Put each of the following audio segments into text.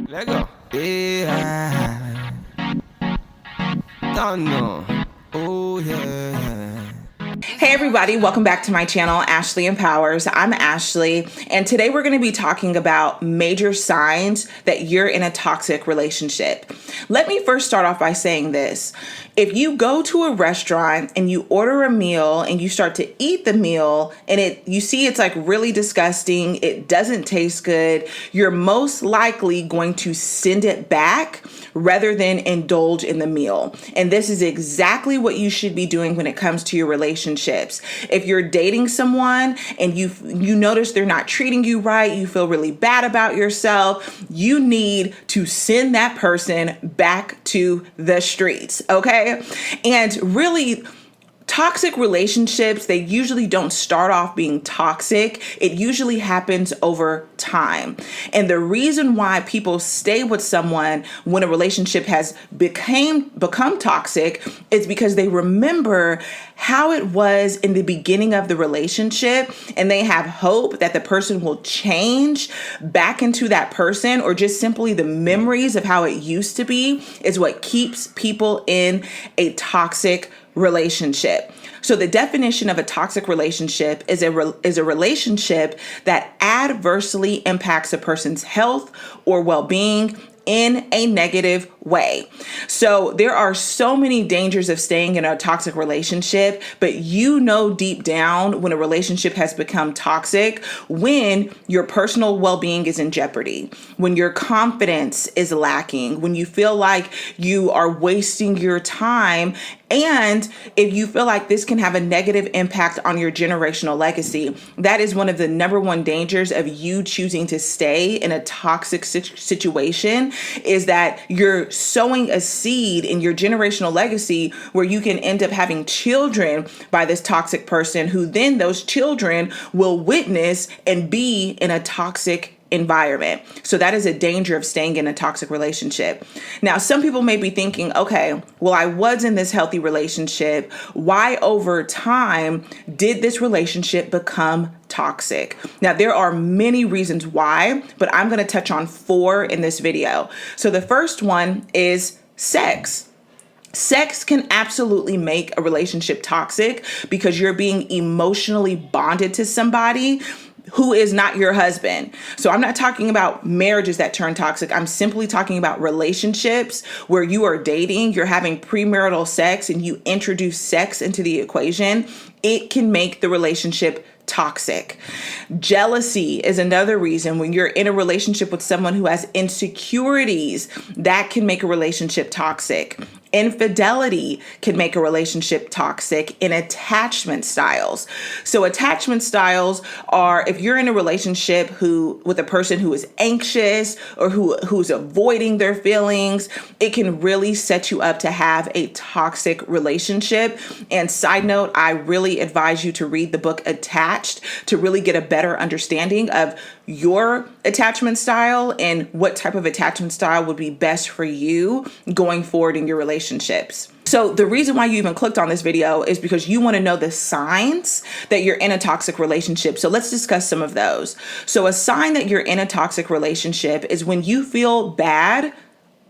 Let go. Yeah. Don't know. Oh yeah. Hey everybody, welcome back to my channel, Ashley Empowers. I'm Ashley, and today we're going to be talking about major signs that you're in a toxic relationship. Let me first start off by saying this. If you go to a restaurant and you order a meal and you start to eat the meal and you see it's like really disgusting, it doesn't taste good, you're most likely going to send it back rather than indulge in the meal. And this is exactly what you should be doing when it comes to your relationships. If you're dating someone and you notice they're not treating you right, you feel really bad about yourself, you need to send that person back to the streets, okay? And really, toxic relationships, they usually don't start off being toxic. It usually happens over time. And the reason why people stay with someone when a relationship has become toxic is because they remember how it was in the beginning of the relationship, and they have hope that the person will change back into that person, or just simply the memories of how it used to be is what keeps people in a toxic relationship. So the definition of a toxic relationship is a relationship that adversely impacts a person's health or well-being in a negative way. So there are so many dangers of staying in a toxic relationship, but you know deep down when a relationship has become toxic, when your personal well-being is in jeopardy, when your confidence is lacking, when you feel like you are wasting your time, and if you feel like this can have a negative impact on your generational legacy. That is one of the number one dangers of you choosing to stay in a toxic situation, is that you're sowing a seed in your generational legacy where you can end up having children by this toxic person, who then those children will witness and be in a toxic environment. So that is a danger of staying in a toxic relationship. Now, some people may be thinking, okay, well, I was in this healthy relationship. Why over time did this relationship become toxic? Now, there are many reasons why, but I'm going to touch on 4 in this video. So the first one is sex. Sex can absolutely make a relationship toxic because you're being emotionally bonded to somebody who is not your husband. So I'm not talking about marriages that turn toxic. I'm simply talking about relationships where you are dating, you're having premarital sex, and you introduce sex into the equation. It can make the relationship toxic. Jealousy is another reason. When you're in a relationship with someone who has insecurities, that can make a relationship toxic. Infidelity can make a relationship toxic. In attachment styles. So attachment styles are if you're in a relationship with a person who is anxious or who's avoiding their feelings, it can really set you up to have a toxic relationship. And side note, I really advise you to read the book Attached to really get a better understanding of your attachment style and what type of attachment style would be best for you going forward in your relationships. So the reason why you even clicked on this video is because you want to know the signs that you're in a toxic relationship. So let's discuss some of those. So a sign that you're in a toxic relationship is when you feel bad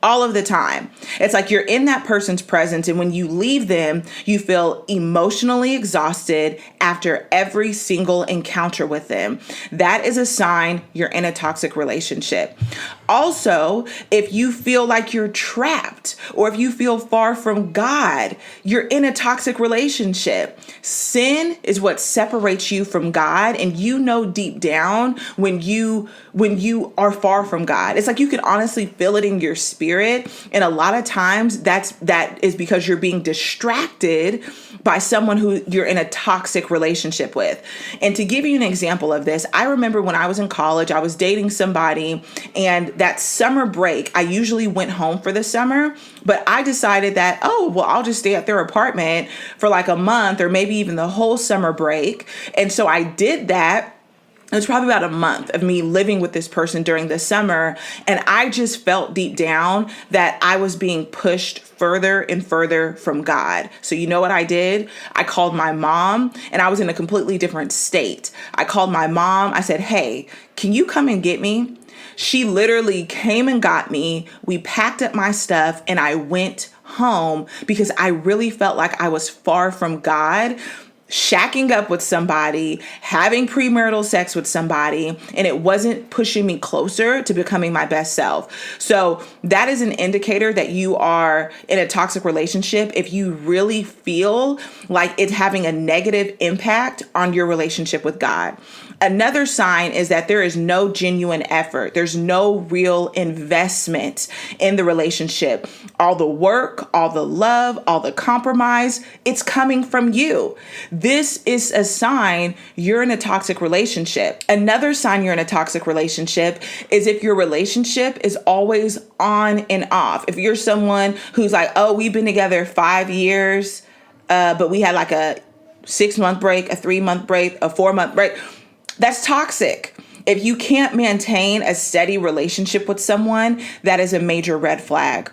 all of the time. It's like you're in that person's presence, and when you leave them, you feel emotionally exhausted after every single encounter with them. That is a sign you're in a toxic relationship. Also, if you feel like you're trapped or if you feel far from God, you're in a toxic relationship. Sin is what separates you from God, and you know deep down when you are far from God. It's like you can honestly feel it in your spirit. And a lot of times that is because you're being distracted by someone who you're in a toxic relationship with. And to give you an example of this, I remember when I was in college, I was dating somebody, and that summer break, I usually went home for the summer, but I decided that, I'll just stay at their apartment for like a month or maybe even the whole summer break. And so I did that. It was probably about a month of me living with this person during the summer. And I just felt deep down that I was being pushed further and further from God. So you know what I did? I called my mom, and I was in a completely different state. I called my mom. I said, hey, can you come and get me? She literally came and got me. We packed up my stuff and I went home because I really felt like I was far from God, shacking up with somebody, having premarital sex with somebody, and it wasn't pushing me closer to becoming my best self. So that is an indicator that you are in a toxic relationship if you really feel like it's having a negative impact on your relationship with God. Another sign is that there is no genuine effort. There's no real investment in the relationship. All the work, all the love, all the compromise, it's coming from you. This is a sign you're in a toxic relationship. Another sign you're in a toxic relationship is if your relationship is always on and off. If you're someone who's like, oh, we've been together 5 years, but we had like a 6-month break, a 3-month break, a 4-month break. That's toxic. If you can't maintain a steady relationship with someone, that is a major red flag.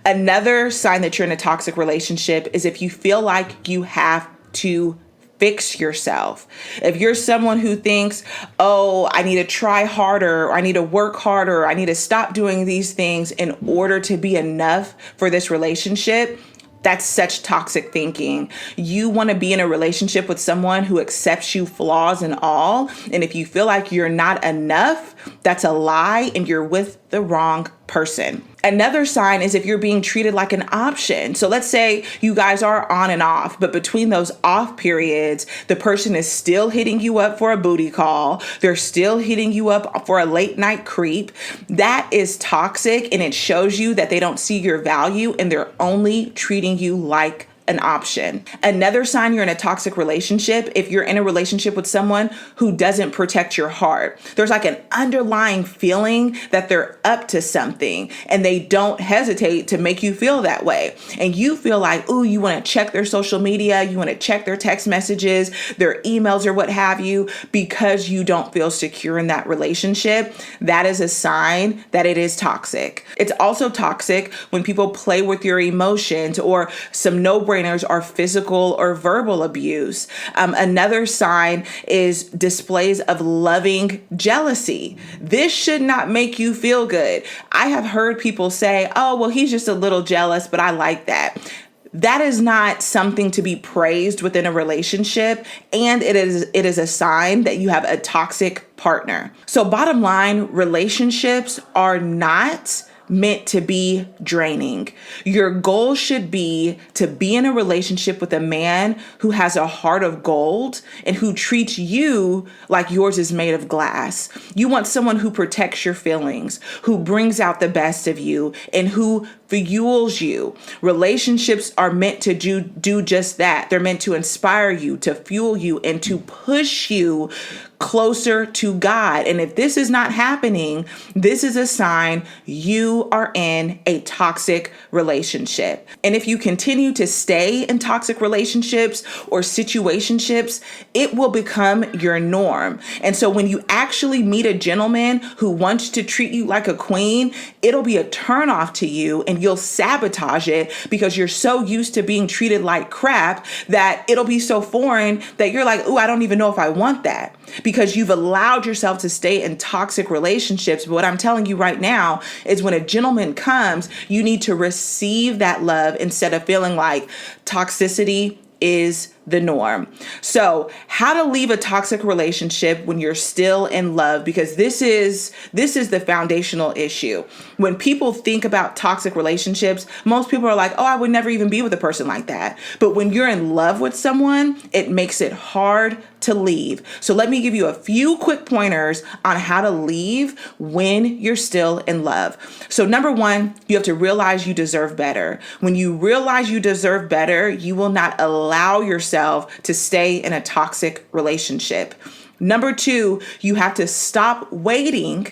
Another sign that you're in a toxic relationship is if you feel like you have to fix yourself. If you're someone who thinks, oh, I need to try harder, or I need to work harder, or I need to stop doing these things in order to be enough for this relationship, that's such toxic thinking. You want to be in a relationship with someone who accepts you flaws and all. And if you feel like you're not enough, that's a lie and you're with the wrong person. Another sign is if you're being treated like an option. So let's say you guys are on and off, but between those off periods, the person is still hitting you up for a booty call. They're still hitting you up for a late night creep. That is toxic, and it shows you that they don't see your value and they're only treating you like an option. Another sign you're in a toxic relationship, if you're in a relationship with someone who doesn't protect your heart. There's like an underlying feeling that they're up to something and they don't hesitate to make you feel that way. And you feel like, ooh, you want to check their social media, you want to check their text messages, their emails or what have you, because you don't feel secure in that relationship. That is a sign that it is toxic. It's also toxic when people play with your emotions, or some no-brainers are physical or verbal abuse. Another sign is displays of loving jealousy. This should not make you feel good. I have heard people say, oh, well, he's just a little jealous, but I like that. That is not something to be praised within a relationship, and it is a sign that you have a toxic partner. So bottom line, relationships are not meant to be draining. Your goal should be to be in a relationship with a man who has a heart of gold and who treats you like yours is made of glass. You want someone who protects your feelings, who brings out the best of you, and who fuels you. Relationships are meant to do just that. They're meant to inspire you, to fuel you, and to push you closer to God. And if this is not happening, this is a sign you are in a toxic relationship. And if you continue to stay in toxic relationships or situationships, it will become your norm. And so when you actually meet a gentleman who wants to treat you like a queen, it'll be a turnoff to you and you'll sabotage it because you're so used to being treated like crap that it'll be so foreign that you're like, ooh, I don't even know if I want that. Because you've allowed yourself to stay in toxic relationships. But what I'm telling you right now is when a gentleman comes, you need to receive that love instead of feeling like toxicity is the norm. So how to leave a toxic relationship when you're still in love, because this is the foundational issue. When people think about toxic relationships, most people are like, oh, I would never even be with a person like that. But when you're in love with someone, it makes it hard to leave. So let me give you a few quick pointers on how to leave when you're still in love. So number one, you have to realize you deserve better. When you realize you deserve better, you will not allow yourself to stay in a toxic relationship. Number two, you have to stop waiting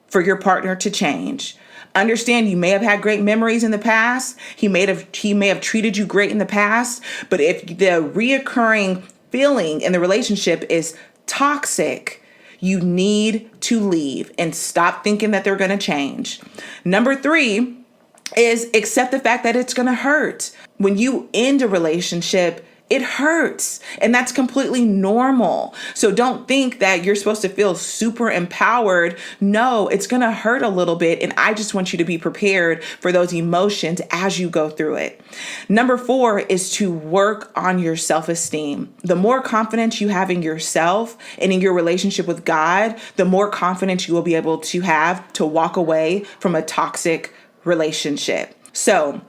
for your partner to change. Understand you may have had great memories in the past. He may have treated you great in the past, but if the reoccurring feeling in the relationship is toxic, you need to leave and stop thinking that they're going to change. Number three is accept the fact that it's going to hurt. When you end a relationship, It hurts, and that's completely normal. So don't think that you're supposed to feel super empowered. No, it's going to hurt a little bit, and I just want you to be prepared for those emotions as you go through it. Number 4 is to work on your self-esteem. The more confidence you have in yourself and in your relationship with God, the more confidence you will be able to have to walk away from a toxic relationship. So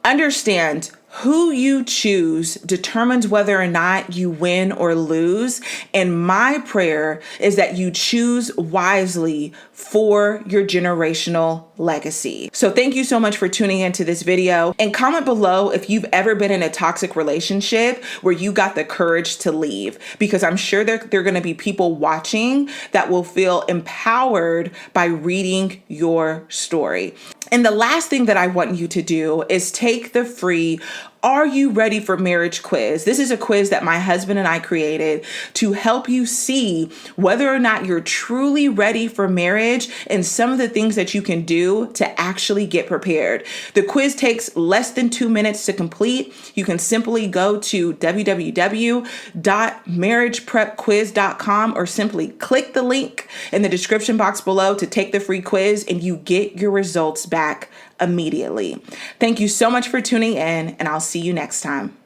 understand, who you choose determines whether or not you win or lose. And my prayer is that you choose wisely for your generational legacy. So thank you so much for tuning into this video, and comment below if you've ever been in a toxic relationship where you got the courage to leave, because I'm sure there are going to be people watching that will feel empowered by reading your story. And the last thing that I want you to do is take the free Are You Ready for Marriage quiz. This is a quiz that my husband and I created to help you see whether or not you're truly ready for marriage and some of the things that you can do to actually get prepared. The quiz takes less than 2 minutes to complete. You can simply go to www.marriageprepquiz.com or simply click the link in the description box below to take the free quiz, and you get your results back immediately. Thank you so much for tuning in, and I'll see you next time.